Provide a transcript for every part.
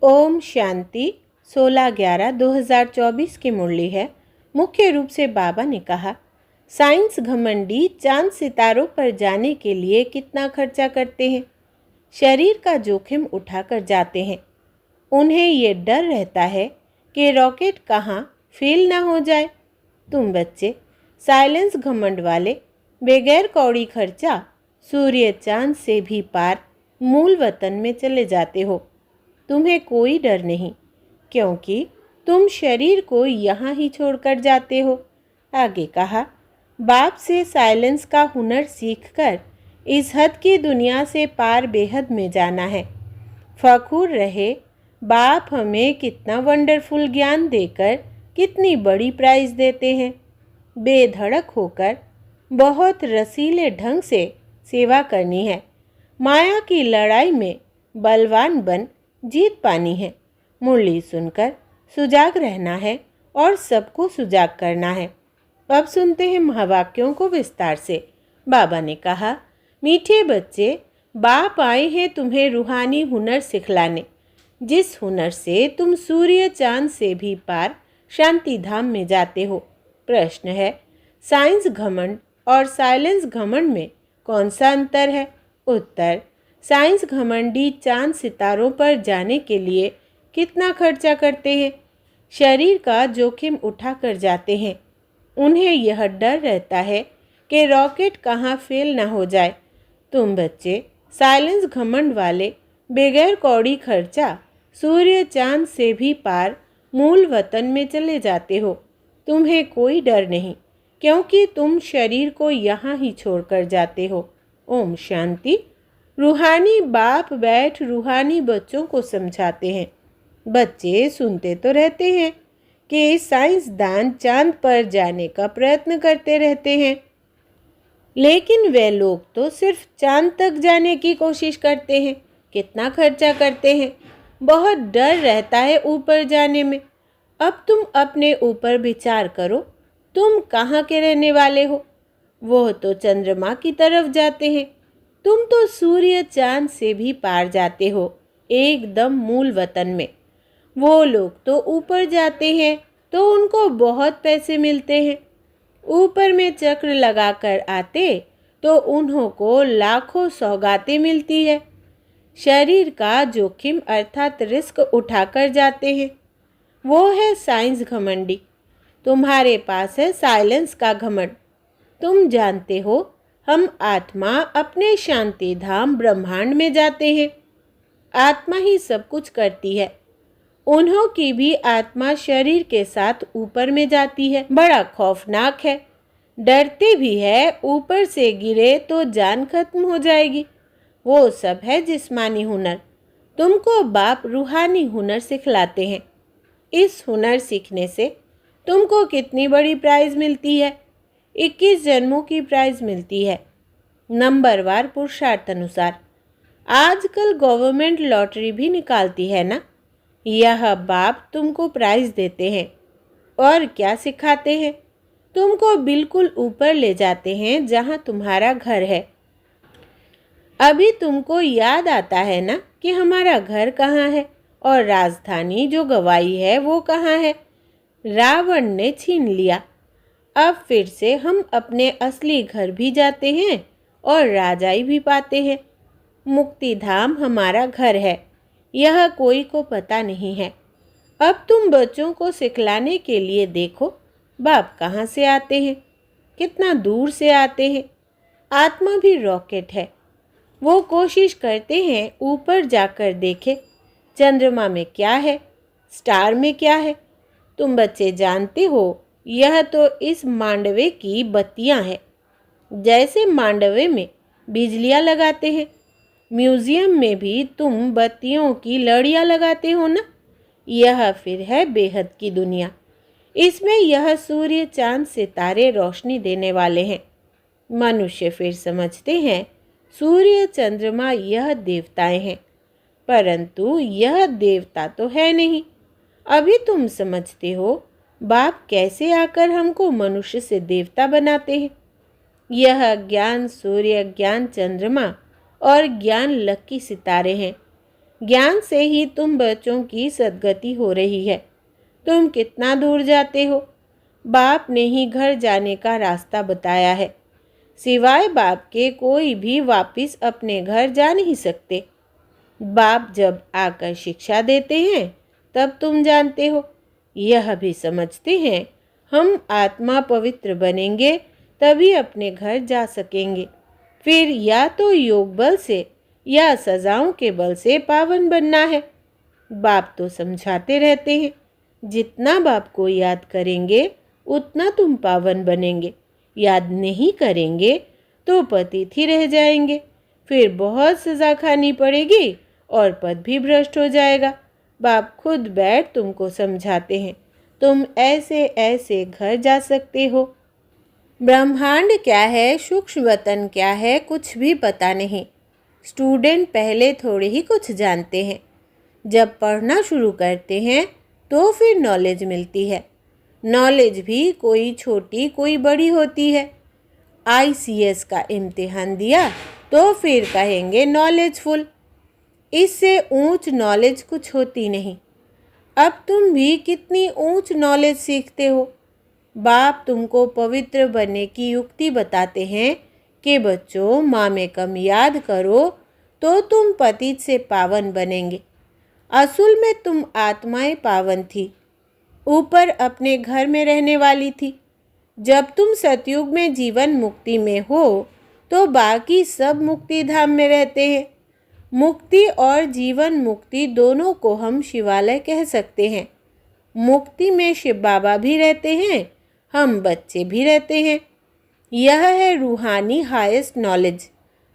ओम शांति 16/11/2024 की मुरली है। मुख्य रूप से बाबा ने कहा, साइंस घमंडी चांद सितारों पर जाने के लिए कितना खर्चा करते हैं, शरीर का जोखिम उठाकर जाते हैं। उन्हें ये डर रहता है कि रॉकेट कहाँ फेल ना हो जाए। तुम बच्चे साइलेंस घमंड वाले बगैर कौड़ी खर्चा सूर्य चांद से भी पार मूल वतन में चले जाते हो। तुम्हें कोई डर नहीं, क्योंकि तुम शरीर को यहाँ ही छोड़कर जाते हो। आगे कहा, बाप से साइलेंस का हुनर सीखकर इस हद की दुनिया से पार बेहद में जाना है। फखूर रहे, बाप हमें कितना वंडरफुल ज्ञान देकर कितनी बड़ी प्राइज देते हैं। बेधड़क होकर बहुत रसीले ढंग से सेवा करनी है। माया की लड़ाई में बलवान बन जीत पानी है। मुरली सुनकर सुजाग रहना है और सबको सुजाग करना है। अब सुनते हैं महावाक्यों को विस्तार से। बाबा ने कहा, मीठे बच्चे, बाप आए हैं तुम्हें रूहानी हुनर सिखलाने, जिस हुनर से तुम सूर्य चांद से भी पार शांति धाम में जाते हो। प्रश्न है, साइंस घमंड और साइलेंस घमंड में कौन सा अंतर है? उत्तर, साइंस घमंडी चांद सितारों पर जाने के लिए कितना खर्चा करते हैं, शरीर का जोखिम उठा कर जाते हैं। उन्हें यह डर रहता है कि रॉकेट कहाँ फेल ना हो जाए। तुम बच्चे साइलेंस घमंड वाले बगैर कौड़ी खर्चा सूर्य चांद से भी पार मूल वतन में चले जाते हो। तुम्हें कोई डर नहीं, क्योंकि तुम शरीर को यहाँ ही छोड़कर जाते हो। ओम शांति। रूहानी बाप बैठ रूहानी बच्चों को समझाते हैं। बच्चे सुनते तो रहते हैं कि साइंसदान चांद पर जाने का प्रयत्न करते रहते हैं, लेकिन वे लोग तो सिर्फ चांद तक जाने की कोशिश करते हैं। कितना खर्चा करते हैं, बहुत डर रहता है ऊपर जाने में। अब तुम अपने ऊपर विचार करो, तुम कहाँ के रहने वाले हो? वो तो चंद्रमा की तरफ जाते हैं, तुम तो सूर्य चांद से भी पार जाते हो, एकदम मूल वतन में। वो लोग तो ऊपर जाते हैं तो उनको बहुत पैसे मिलते हैं। ऊपर में चक्र लगाकर आते तो उन्हों को लाखों सौगातें मिलती है। शरीर का जोखिम अर्थात रिस्क उठाकर जाते हैं। वो है साइंस घमंडी। तुम्हारे पास है साइलेंस का घमंड। तुम जानते हो, हम आत्मा अपने शांति धाम ब्रह्मांड में जाते हैं। आत्मा ही सब कुछ करती है। उन्हों की भी आत्मा शरीर के साथ ऊपर में जाती है। बड़ा खौफनाक है, डरते भी है, ऊपर से गिरे तो जान खत्म हो जाएगी। वो सब है जिस्मानी हुनर। तुमको बाप रूहानी हुनर सिखलाते हैं। इस हुनर सीखने से तुमको कितनी बड़ी प्राइज मिलती है? 21 जन्मों की प्राइज मिलती है, नंबरवार पुरुषार्थ अनुसार। आजकल गवर्नमेंट लॉटरी भी निकालती है ना। यह बाप तुमको प्राइज देते हैं और क्या सिखाते हैं? तुमको बिल्कुल ऊपर ले जाते हैं जहां तुम्हारा घर है। अभी तुमको याद आता है ना कि हमारा घर कहाँ है और राजधानी जो गवाई है वो कहाँ है? रावण ने छीन लिया। अब फिर से हम अपने असली घर भी जाते हैं और राजाई भी पाते हैं। मुक्ति धाम हमारा घर है, यह कोई को पता नहीं है। अब तुम बच्चों को सिखलाने के लिए देखो, बाप कहाँ से आते हैं, कितना दूर से आते हैं। आत्मा भी रॉकेट है। वो कोशिश करते हैं ऊपर जाकर देखे चंद्रमा में क्या है, स्टार में क्या है। तुम बच्चे जानते हो, यह तो इस मांडवे की बत्तियां हैं। जैसे मांडवे में बिजलियां लगाते हैं, म्यूजियम में भी तुम बत्तियों की लड़ियां लगाते हो ना। यह फिर है बेहद की दुनिया। इसमें यह सूर्य चांद सितारे रोशनी देने वाले हैं। मनुष्य फिर समझते हैं सूर्य चंद्रमा यह देवताएं हैं, परंतु यह देवता तो है नहीं। अभी तुम समझते हो बाप कैसे आकर हमको मनुष्य से देवता बनाते हैं। यह ज्ञान सूर्य, ज्ञान चंद्रमा और ज्ञान लकी सितारे हैं। ज्ञान से ही तुम बच्चों की सद्गति हो रही है। तुम कितना दूर जाते हो? बाप ने ही घर जाने का रास्ता बताया है। सिवाय बाप के कोई भी वापिस अपने घर जा नहीं सकते। बाप जब आकर शिक्षा देते हैं तब तुम जानते हो, यह भी समझते हैं हम आत्मा पवित्र बनेंगे तभी अपने घर जा सकेंगे। फिर या तो योग बल से या सजाओं के बल से पावन बनना है। बाप तो समझाते रहते हैं, जितना बाप को याद करेंगे उतना तुम पावन बनेंगे। याद नहीं करेंगे तो पतित ही रह जाएंगे। फिर बहुत सजा खानी पड़ेगी और पद भी भ्रष्ट हो जाएगा। बाप खुद बैठ तुमको समझाते हैं, तुम ऐसे ऐसे घर जा सकते हो। ब्रह्मांड क्या है, सूक्ष्म वतन क्या है, कुछ भी पता नहीं। स्टूडेंट पहले थोड़े ही कुछ जानते हैं। जब पढ़ना शुरू करते हैं तो फिर नॉलेज मिलती है। नॉलेज भी कोई छोटी कोई बड़ी होती है। आईसीएस का इम्तिहान दिया तो फिर कहेंगे नॉलेजफुल। इससे ऊंच नॉलेज कुछ होती नहीं। अब तुम भी कितनी ऊंच नॉलेज सीखते हो। बाप तुमको पवित्र बनने की युक्ति बताते हैं कि बच्चों, माँ में कम याद करो तो तुम पतित से पावन बनेंगे। असल में तुम आत्माएं पावन थी, ऊपर अपने घर में रहने वाली थी। जब तुम सतयुग में जीवन मुक्ति में हो तो बाकी सब मुक्ति धाम में रहते हैं। मुक्ति और जीवन मुक्ति दोनों को हम शिवालय कह सकते हैं। मुक्ति में शिव बाबा भी रहते हैं, हम बच्चे भी रहते हैं। यह है रूहानी हाईएस्ट नॉलेज।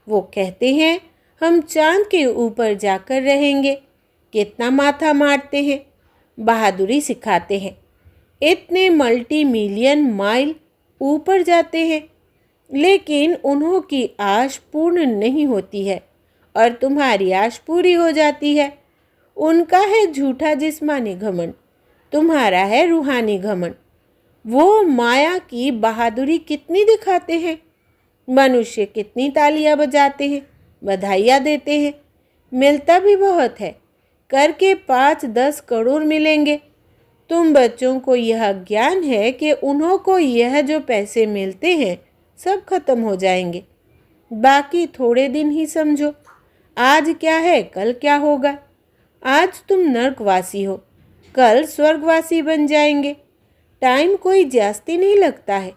वो कहते हैं हम चांद के ऊपर जाकर रहेंगे। कितना माथा मारते हैं, बहादुरी सिखाते हैं। इतने मल्टी मिलियन माइल ऊपर जाते हैं, लेकिन उन्हों की आश पूर्ण नहीं होती है और तुम्हारी आश पूरी हो जाती है। उनका है झूठा जिस्मानी घमंड, तुम्हारा है रूहानी घमंड। वो माया की बहादुरी कितनी दिखाते हैं। मनुष्य कितनी तालियां बजाते हैं, बधाइयाँ देते हैं। मिलता भी बहुत है, करके 5-10 करोड़ मिलेंगे। तुम बच्चों को यह ज्ञान है कि उन्हों को यह जो पैसे मिलते हैं सब खत्म हो जाएंगे। बाकी थोड़े दिन ही समझो। आज क्या है कल क्या होगा। आज तुम नरकवासी हो, कल स्वर्गवासी बन जाएंगे। टाइम कोई जास्ती नहीं लगता है।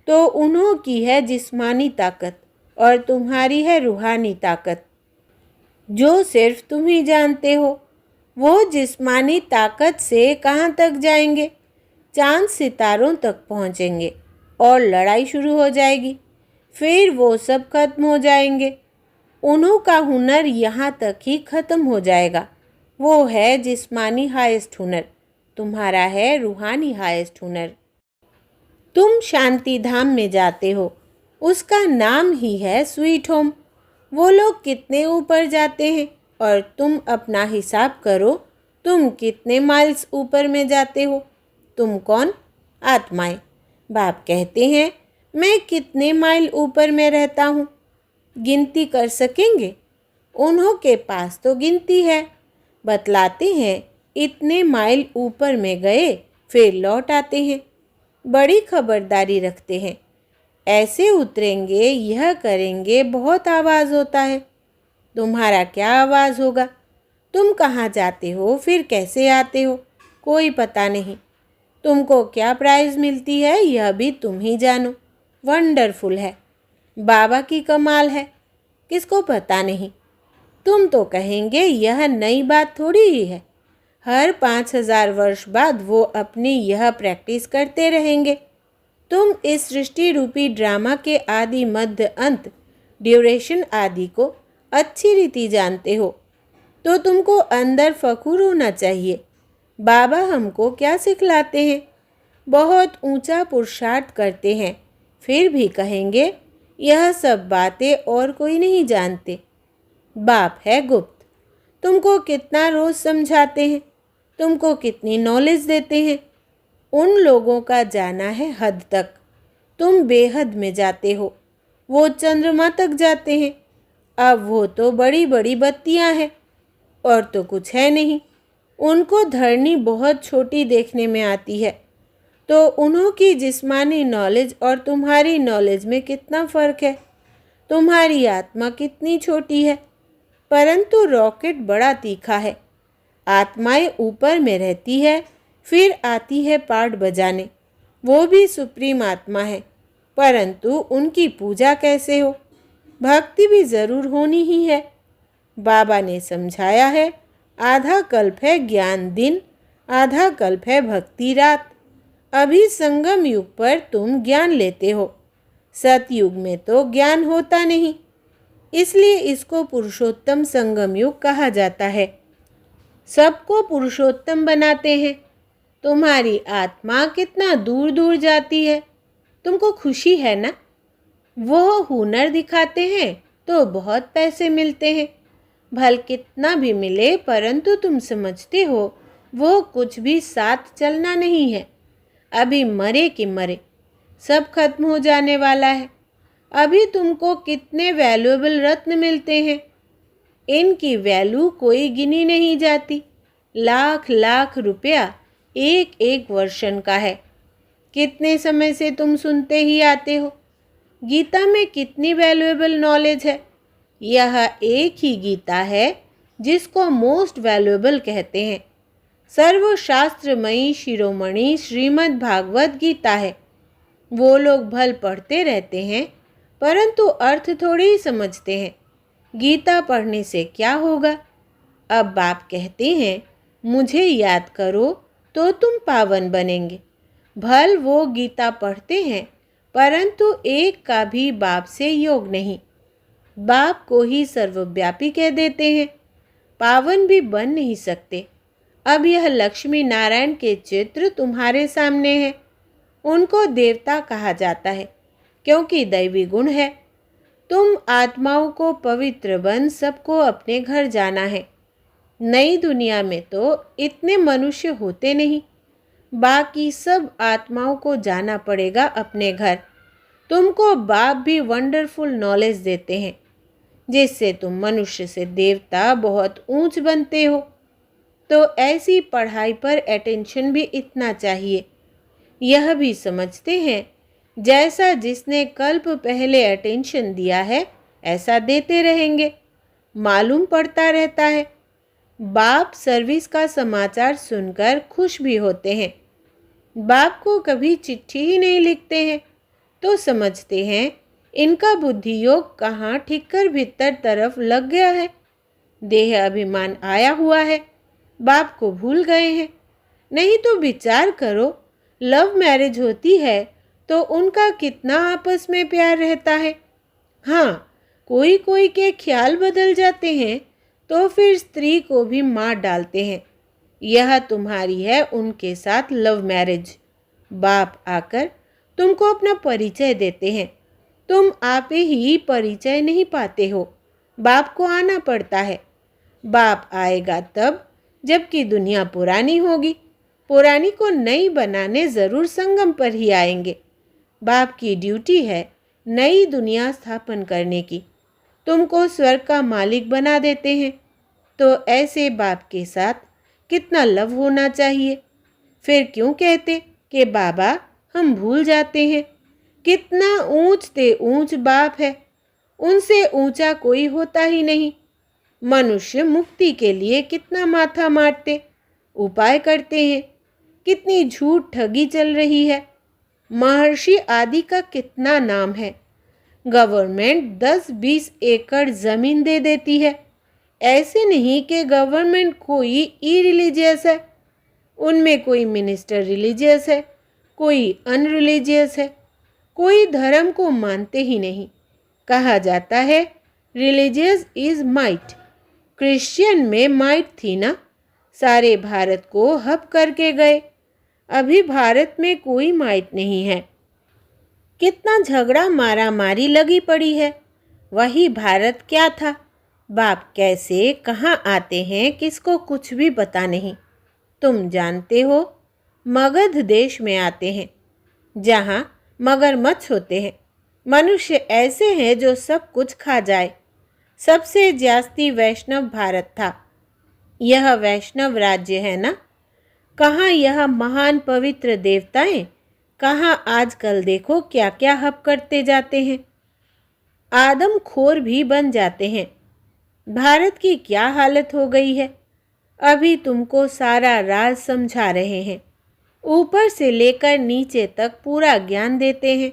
तो उन्हों की है जिस्मानी ताकत और तुम्हारी है रूहानी ताकत, जो सिर्फ तुम ही जानते हो। वो जिस्मानी ताकत से कहाँ तक जाएंगे? चांद सितारों तक पहुँचेंगे और लड़ाई शुरू हो जाएगी। फिर वो सब खत्म हो जाएंगे। उन्हों का हुनर यहाँ तक ही खत्म हो जाएगा। वो है जिस्मानी हाईएस्ट हुनर, तुम्हारा है रूहानी हाईएस्ट हुनर। तुम शांति धाम में जाते हो, उसका नाम ही है स्वीट होम। वो लोग कितने ऊपर जाते हैं और तुम अपना हिसाब करो, तुम कितने माइल्स ऊपर में जाते हो। तुम कौन? आत्माएं। बाप कहते हैं मैं कितने माइल ऊपर में रहता हूँ, गिनती कर सकेंगे? उन्हों के पास तो गिनती है। बतलाते हैं इतने माइल ऊपर में गए, फिर लौट आते हैं। बड़ी खबरदारी रखते हैं। ऐसे उतरेंगे, यह करेंगे, बहुत आवाज़ होता है। तुम्हारा क्या आवाज़ होगा? तुम कहाँ जाते हो, फिर कैसे आते हो, कोई पता नहीं। तुमको क्या प्राइज़ मिलती है यह भी तुम ही जानो। वंडरफुल है, बाबा की कमाल है, किसको पता नहीं। तुम तो कहेंगे यह नई बात थोड़ी ही है। हर 5000 वर्ष बाद वो अपनी यह प्रैक्टिस करते रहेंगे। तुम इस सृष्टि रूपी ड्रामा के आदि मध्य अंत ड्यूरेशन आदि को अच्छी रीति जानते हो, तो तुमको अंदर फखूर होना चाहिए। बाबा हमको क्या सिखलाते हैं? बहुत ऊंचा पुरुषार्थ करते हैं, फिर भी कहेंगे यह सब बातें और कोई नहीं जानते। बाप है गुप्त। तुमको कितना रोज़ समझाते हैं, तुमको कितनी नॉलेज देते हैं। उन लोगों का जाना है हद तक, तुम बेहद में जाते हो। वो चंद्रमा तक जाते हैं। अब वो तो बड़ी बड़ी बत्तियां हैं। और तो कुछ है नहीं। उनको धरनी बहुत छोटी देखने में आती है। तो उन्हों की जिस्मानी नॉलेज और तुम्हारी नॉलेज में कितना फ़र्क है। तुम्हारी आत्मा कितनी छोटी है, परंतु रॉकेट बड़ा तीखा है। आत्माएं ऊपर में रहती है, फिर आती है पाठ बजाने। वो भी सुप्रीम आत्मा है, परंतु उनकी पूजा कैसे हो? भक्ति भी ज़रूर होनी ही है। बाबा ने समझाया है, आधा कल्प है ज्ञान दिन, आधा कल्प है भक्ति रात। अभी संगम युग पर तुम ज्ञान लेते हो, सतयुग में तो ज्ञान होता नहीं, इसलिए इसको पुरुषोत्तम संगम युग कहा जाता है। सबको पुरुषोत्तम बनाते हैं। तुम्हारी आत्मा कितना दूर दूर जाती है, तुमको खुशी है ना? वो हुनर दिखाते हैं तो बहुत पैसे मिलते हैं। भल कितना भी मिले, परंतु तुम समझते हो वो कुछ भी साथ चलना नहीं है। अभी मरे कि मरे, सब खत्म हो जाने वाला है। अभी तुमको कितने वैल्यूएबल रत्न मिलते हैं, इनकी वैल्यू कोई गिनी नहीं जाती। लाख लाख रुपया एक एक वर्षन का है। कितने समय से तुम सुनते ही आते हो। गीता में कितनी वैल्यूएबल नॉलेज है। यह एक ही गीता है जिसको मोस्ट वैल्यूएबल कहते हैं। सर्वशास्त्रमयी शिरोमणि श्रीमद् भागवत गीता है। वो लोग भल पढ़ते रहते हैं, परंतु अर्थ थोड़े ही समझते हैं। गीता पढ़ने से क्या होगा? अब बाप कहते हैं, मुझे याद करो तो तुम पावन बनेंगे। भल वो गीता पढ़ते हैं, परंतु एक का भी बाप से योग नहीं। बाप को ही सर्वव्यापी कह देते हैं, पावन भी बन नहीं सकते। अब यह लक्ष्मी नारायण के चित्र तुम्हारे सामने हैं। उनको देवता कहा जाता है क्योंकि दैवी गुण है। तुम आत्माओं को पवित्र बन सबको अपने घर जाना है। नई दुनिया में तो इतने मनुष्य होते नहीं, बाकी सब आत्माओं को जाना पड़ेगा अपने घर। तुमको बाप भी वंडरफुल नॉलेज देते हैं, जिससे तुम मनुष्य से देवता बहुत ऊंच बनते हो। तो ऐसी पढ़ाई पर अटेंशन भी इतना चाहिए। यह भी समझते हैं, जैसा जिसने कल्प पहले अटेंशन दिया है ऐसा देते रहेंगे। मालूम पड़ता रहता है। बाप सर्विस का समाचार सुनकर खुश भी होते हैं। बाप को कभी चिट्ठी ही नहीं लिखते हैं, तो समझते हैं इनका बुद्धि योग कहाँ ठिक्कर भीतर तरफ लग गया है। देह अभिमान आया हुआ है, बाप को भूल गए हैं। नहीं तो विचार करो, लव मैरिज होती है तो उनका कितना आपस में प्यार रहता है। हाँ, कोई कोई के ख्याल बदल जाते हैं तो फिर स्त्री को भी मार डालते हैं। यह तुम्हारी है उनके साथ लव मैरिज। बाप आकर तुमको अपना परिचय देते हैं, तुम आप ही परिचय नहीं पाते हो। बाप को आना पड़ता है। बाप आएगा तब जबकि दुनिया पुरानी होगी। पुरानी को नई बनाने ज़रूर संगम पर ही आएंगे। बाप की ड्यूटी है नई दुनिया स्थापन करने की। तुमको स्वर्ग का मालिक बना देते हैं, तो ऐसे बाप के साथ कितना लव होना चाहिए। फिर क्यों कहते कि बाबा हम भूल जाते हैं। कितना ऊंच ते ऊंच बाप है, उनसे ऊंचा कोई होता ही नहीं। मनुष्य मुक्ति के लिए कितना माथा मारते उपाय करते हैं, कितनी झूठ ठगी चल रही है। महर्षि आदि का कितना नाम है। गवर्नमेंट 10-20 एकड़ ज़मीन दे देती है। ऐसे नहीं कि गवर्नमेंट कोई इरिलीजियस है। उनमें कोई मिनिस्टर रिलीजियस है, कोई अनरिलीजियस है, कोई धर्म को मानते ही नहीं। कहा जाता है रिलीजियस इज माइट। क्रिश्चियन में माइट थी ना, सारे भारत को हब करके गए। अभी भारत में कोई माइट नहीं है। कितना झगड़ा मारा मारी लगी पड़ी है। वही भारत क्या था। बाप कैसे कहाँ आते हैं किसको कुछ भी पता नहीं। तुम जानते हो, मगध देश में आते हैं जहाँ मगरमच्छ होते हैं। मनुष्य ऐसे हैं जो सब कुछ खा जाए। सबसे जास्ती वैष्णव भारत था। यह वैष्णव राज्य है ना? कहाँ यह महान पवित्र देवताएं, कहाँ आजकल देखो क्या क्या हप करते जाते हैं, आदमखोर भी बन जाते हैं। भारत की क्या हालत हो गई है। अभी तुमको सारा राज समझा रहे हैं, ऊपर से लेकर नीचे तक पूरा ज्ञान देते हैं।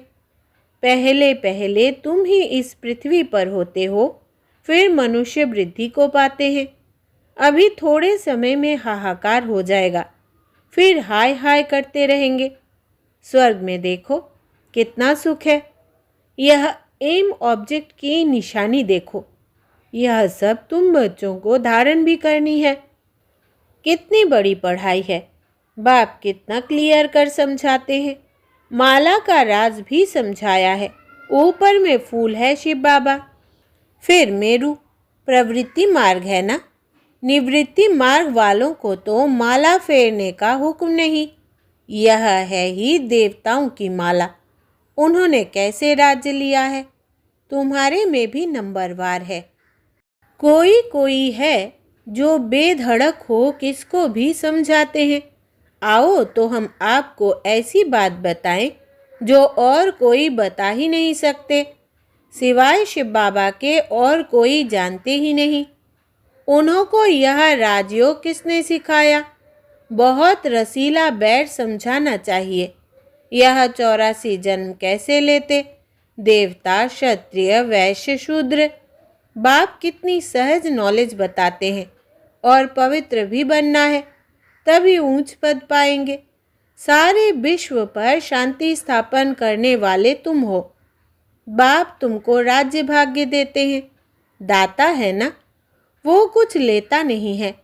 पहले पहले तुम ही इस पृथ्वी पर होते हो, फिर मनुष्य वृद्धि को पाते हैं। अभी थोड़े समय में हाहाकार हो जाएगा, फिर हाय हाय करते रहेंगे। स्वर्ग में देखो कितना सुख है। यह एम ऑब्जेक्ट की निशानी देखो। यह सब तुम बच्चों को धारण भी करनी है। कितनी बड़ी पढ़ाई है। बाप कितना क्लियर कर समझाते हैं। माला का राज भी समझाया है। ऊपर में फूल है शिव बाबा। फिर मेरू प्रवृत्ति मार्ग है ना। निवृत्ति मार्ग वालों को तो माला फेरने का हुक्म नहीं। यह है ही देवताओं की माला। उन्होंने कैसे राज्य लिया है। तुम्हारे में भी नंबरवार है। कोई कोई है जो बेधड़क हो किसको भी समझाते हैं। आओ तो हम आपको ऐसी बात बताएं जो और कोई बता ही नहीं सकते, सिवाय शिव बाबा के और कोई जानते ही नहीं। उन्हों को यह राजयोग किसने सिखाया। बहुत रसीला बैठ समझाना चाहिए। यह 84 जन्म कैसे लेते, देवता क्षत्रिय वैश्य शूद्र। बाप कितनी सहज नॉलेज बताते हैं। और पवित्र भी बनना है, तभी ऊंच पद पाएंगे। सारे विश्व पर शांति स्थापन करने वाले तुम हो। बाप तुमको राज्य भाग्य देते हैं। दाता है ना, वो कुछ लेता नहीं है।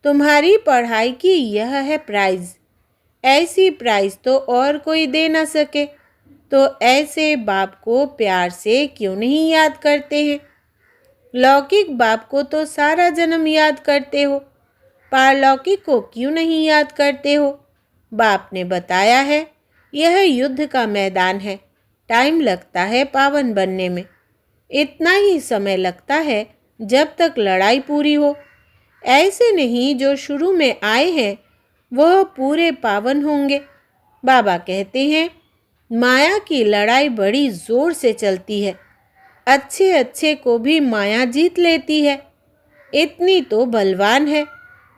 तुम्हारी पढ़ाई की यह है प्राइज। ऐसी प्राइज तो और कोई दे ना सके। तो ऐसे बाप को प्यार से क्यों नहीं याद करते हैं। लौकिक बाप को तो सारा जन्म याद करते हो, पारलौकिक को क्यों नहीं याद करते हो। बाप ने बताया है यह युद्ध का मैदान है। टाइम लगता है पावन बनने में। इतना ही समय लगता है जब तक लड़ाई पूरी हो। ऐसे नहीं जो शुरू में आए हैं वह पूरे पावन होंगे। बाबा कहते हैं माया की लड़ाई बड़ी जोर से चलती है। अच्छे अच्छे को भी माया जीत लेती है। इतनी तो बलवान है।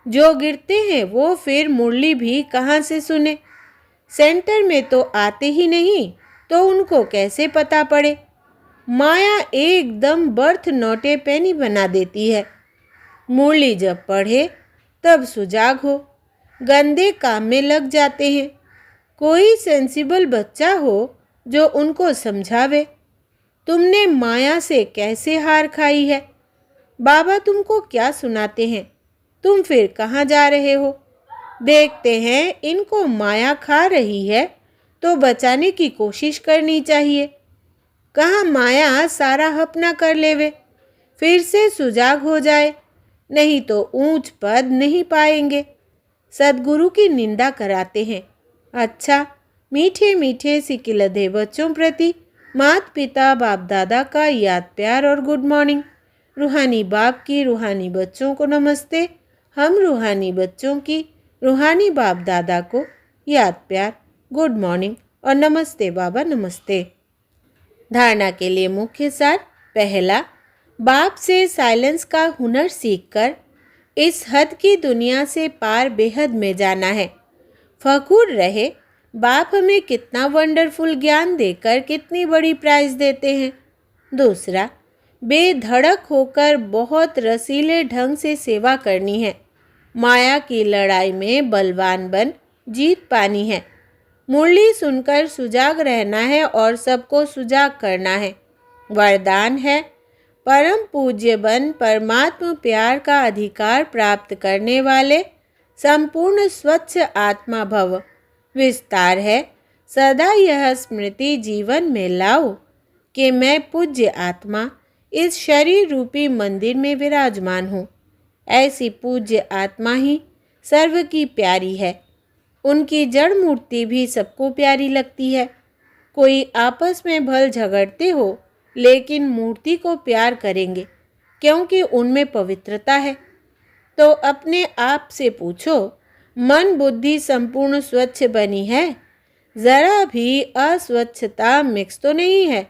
जो गिरते हैं वो फिर मुरली भी कहाँ से सुने। सेंटर में तो आते ही नहीं, तो उनको कैसे पता पड़े। माया एकदम बर्थ नोटे पेनी बना देती है। मुरली जब पढ़े तब सुजाग हो, गंदे काम में लग जाते हैं। कोई सेंसिबल बच्चा हो जो उनको समझावे। तुमने माया से कैसे हार खाई है। बाबा तुमको क्या सुनाते हैं। तुम फिर कहाँ जा रहे हो। देखते हैं इनको माया खा रही है तो बचाने की कोशिश करनी चाहिए। कहाँ माया सारा अपना कर लेवे, फिर से सुजाग हो जाए, नहीं तो ऊंच पद नहीं पाएंगे। सदगुरु की निंदा कराते हैं। अच्छा, मीठे मीठे सिकिलधे बच्चों प्रति माता पिता बाप दादा का याद प्यार और गुड मॉर्निंग। रूहानी बाप की रूहानी बच्चों को नमस्ते। हम रूहानी बच्चों की रूहानी बाप दादा को याद प्यार, गुड मॉर्निंग और नमस्ते बाबा नमस्ते। धारणा के लिए मुख्य सार। पहला, बाप से साइलेंस का हुनर सीखकर इस हद की दुनिया से पार बेहद में जाना है। फखूर रहे बाप हमें कितना वंडरफुल ज्ञान देकर कितनी बड़ी प्राइज देते हैं। दूसरा, बेधड़क होकर बहुत रसीले ढंग से सेवा करनी है। माया की लड़ाई में बलवान बन जीत पानी है। मुरली सुनकर सुजाग रहना है और सबको सुजाग करना है। वरदान है परम पूज्य बन परमात्मा प्यार का अधिकार प्राप्त करने वाले संपूर्ण स्वच्छ आत्मा भव। विस्तार है सदा यह स्मृति जीवन में लाओ कि मैं पूज्य आत्मा इस शरीर रूपी मंदिर में विराजमान हूँ। ऐसी पूज्य आत्मा ही सर्व की प्यारी है। उनकी जड़ मूर्ति भी सबको प्यारी लगती है। कोई आपस में भल झगड़ते हो लेकिन मूर्ति को प्यार करेंगे क्योंकि उनमें पवित्रता है। तो अपने आप से पूछो, मन बुद्धि संपूर्ण स्वच्छ बनी है? जरा भी अस्वच्छता मिक्स तो नहीं है?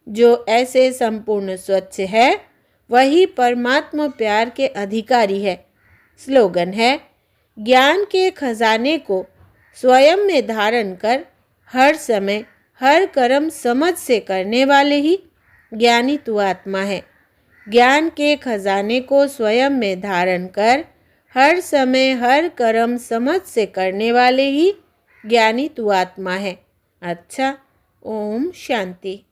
जो ऐसे संपूर्ण स्वच्छ है वही परमात्मा प्यार के अधिकारी है। स्लोगन है, ज्ञान के खजाने को स्वयं में धारण कर हर समय हर कर्म समझ से करने वाले ही ज्ञानी तू आत्मा है। ज्ञान के खजाने को स्वयं में धारण कर हर समय हर कर्म समझ से करने वाले ही ज्ञानी तू आत्मा है। अच्छा, ओम शांति।